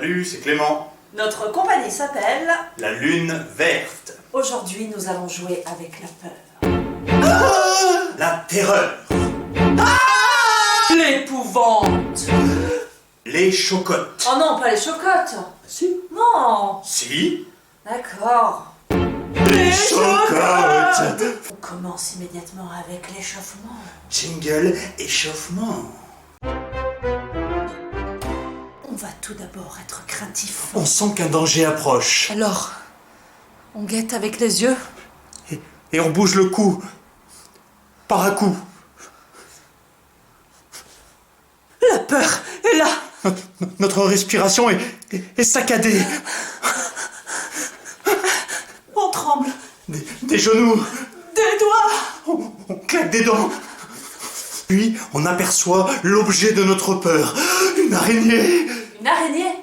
Salut, c'est Clément. Notre compagnie s'appelle... La Lune Verte. Aujourd'hui, nous allons jouer avec la peur. La terreur. L'épouvante. Les chocottes. Oh non, pas les chocottes. Si. Non. Si. D'accord. Les chocottes. On commence immédiatement avec l'échauffement. Jingle échauffement. On va tout d'abord être craintif. On sent qu'un danger approche. Alors, on guette avec les yeux. Et on bouge le cou. Par à coup. La peur est là. Notre respiration est saccadée. On tremble. Des genoux. Des doigts. On claque des dents. Puis on aperçoit l'objet de notre peur. Une araignée. Une araignée.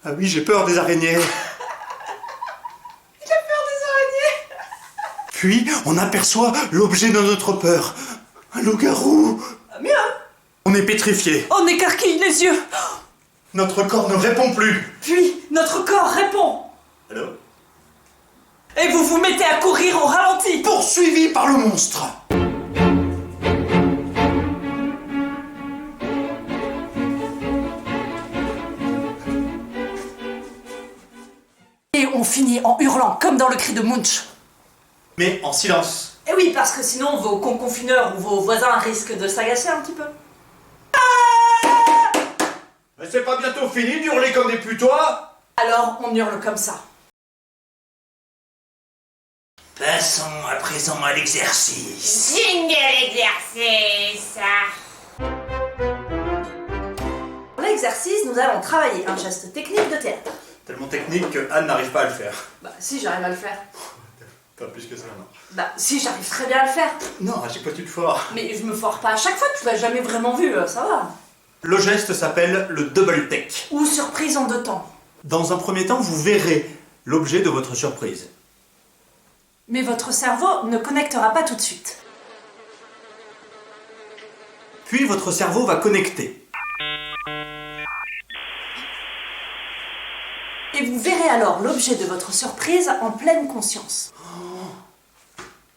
Ah oui, j'ai peur des araignées. Il a peur des araignées. Puis on aperçoit l'objet de notre peur. Un loup-garou. Mieux. On est pétrifié. On écarquille les yeux. Notre corps ne répond plus. Puis, notre corps répond. Allô? Et vous vous mettez à courir au ralenti. Poursuivi par le monstre. Et on finit en hurlant, comme dans le cri de Munch. Mais en silence. Et oui, parce que sinon vos conconfineurs ou vos voisins risquent de s'agacer un petit peu. Mais c'est pas bientôt fini d'hurler comme des putois? Alors on hurle comme ça. Passons à présent à l'exercice. Jingle exercice. Pour l'exercice, nous allons travailler un geste technique de théâtre. Tellement technique que Anne n'arrive pas à le faire. Bah si, j'arrive à le faire. Pas plus que ça, non. Bah si, j'arrive très bien à le faire. Non, à chaque fois tu te foires. Mais je me foire pas à chaque fois, tu l'as jamais vraiment vu, ça va. Le geste s'appelle le double take. Ou surprise en deux temps. Dans un premier temps, vous verrez l'objet de votre surprise. Mais votre cerveau ne connectera pas tout de suite. Puis votre cerveau va connecter. Et vous verrez alors l'objet de votre surprise en pleine conscience.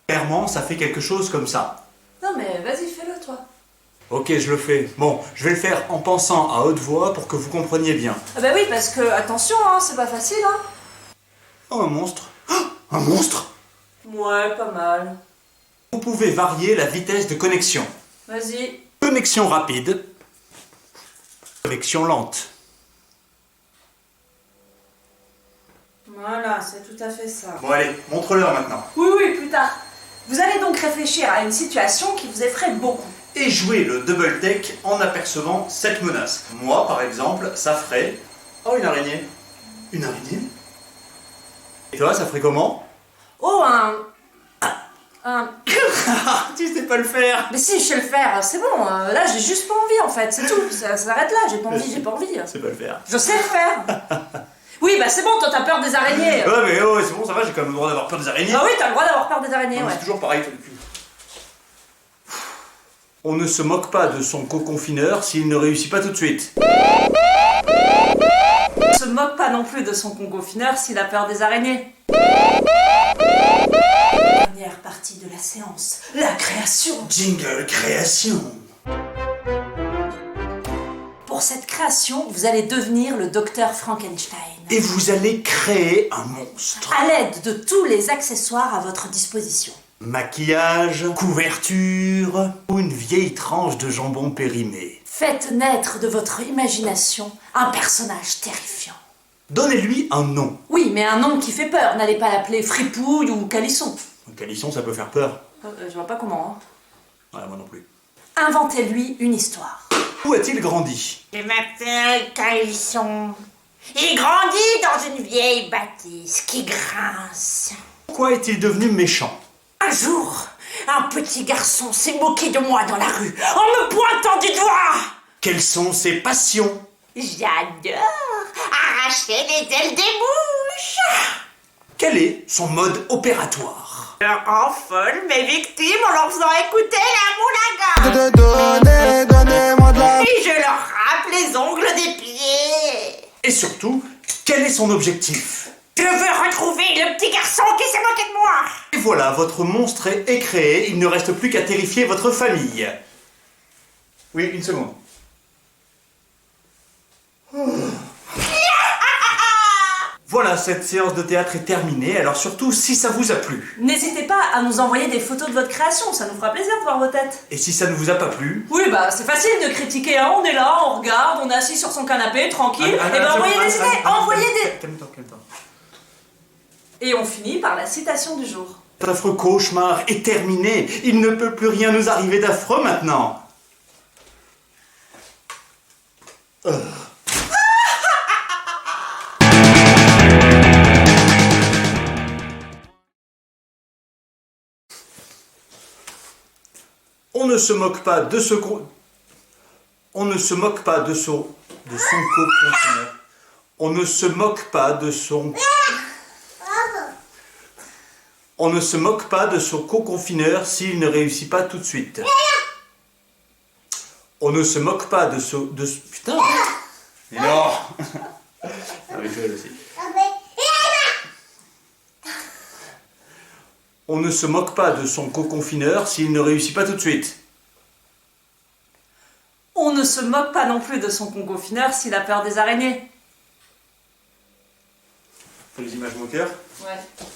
Clairement, ça fait quelque chose comme ça. Non mais vas-y, fais-le toi. Ok, je le fais. Bon, je vais le faire en pensant à haute voix pour que vous compreniez bien. Ah bah oui, parce que, attention, c'est pas facile, Oh, un monstre. Oh, un monstre. Ouais, pas mal. Vous pouvez varier la vitesse de connexion. Vas-y. Connexion rapide. Connexion lente. Voilà, c'est tout à fait ça. Bon allez, montre-leur maintenant. Oui, plus tard. Vous allez donc réfléchir à une situation qui vous effraie beaucoup. Et jouer le double take en apercevant cette menace. Moi, par exemple, ça ferait... Oh, une araignée. Une araignée? Et toi, ça ferait comment? Oh, un... Tu sais pas le faire. Mais si, je sais le faire, c'est bon. Là, j'ai juste pas envie, en fait, c'est tout. Ça s'arrête là, j'ai pas envie. Je sais pas le faire. Je sais le faire. Oui, bah c'est bon, toi t'as peur des araignées. Ouais, mais oh, c'est bon, ça va, j'ai quand même le droit d'avoir peur des araignées. Ah oui, t'as le droit d'avoir peur des araignées, Non, mais ouais. c'est toujours pareil, toi, depuis. On ne se moque pas de son co-confineur s'il ne réussit pas tout de suite. On se moque pas non plus de son conconfineur s'il a peur des araignées. Dernière partie de la séance, la création. Jingle création. Pour cette création, vous allez devenir le docteur Frankenstein. Et vous allez créer un monstre. À l'aide de tous les accessoires à votre disposition. Maquillage, couverture, ou une vieille tranche de jambon périmé. Faites naître de votre imagination un personnage terrifiant. Donnez-lui un nom. Oui, mais un nom qui fait peur. N'allez pas l'appeler Fripouille ou Calisson. Un calisson, ça peut faire peur. Je vois pas comment. Ouais, moi non plus. Inventez-lui une histoire. Où a-t-il grandi? Je m'appelle Calisson. J'ai grandi dans une vieille bâtisse qui grince. Pourquoi est-il devenu méchant? Un jour, un petit garçon s'est moqué de moi dans la rue en me pointant du doigt. Quelles sont ses passions? J'adore arracher les ailes des mouches. Quel est son mode opératoire? Je rends folle mes victimes en leur faisant écouter la moulaga. Et je leur râpe les ongles des pieds. Et surtout, quel est son objectif? Je veux retrouver le petit garçon qui s'est moqué de moi. Et voilà, votre monstre est créé, il ne reste plus qu'à terrifier votre famille. Oui, une seconde. Voilà, cette séance de théâtre est terminée, alors surtout si ça vous a plu. N'hésitez pas à nous envoyer des photos de votre création, ça nous fera plaisir de voir vos têtes. Et si ça ne vous a pas plu... Oui, bah c'est facile de critiquer, hein. On est là, on regarde, on est assis sur son canapé, tranquille, et ben envoyez des idées, envoyez des... Calme-toi, calme-toi. Et on finit par la citation du jour. Cet affreux cauchemar est terminé, il ne peut plus rien nous arriver d'affreux maintenant. On ne se moque pas de ce On ne se moque pas de son co-confineur. On ne se moque pas de son... On ne se moque pas de son co-confineur s'il ne réussit pas tout de suite. On ne se moque pas de ce... Putain. Mais non. Avec Joël aussi. On ne se moque pas de son co-confineur s'il ne réussit pas tout de suite. On ne se moque pas non plus de son confineur s'il a peur des araignées. Faut les images moqueurs. Ouais.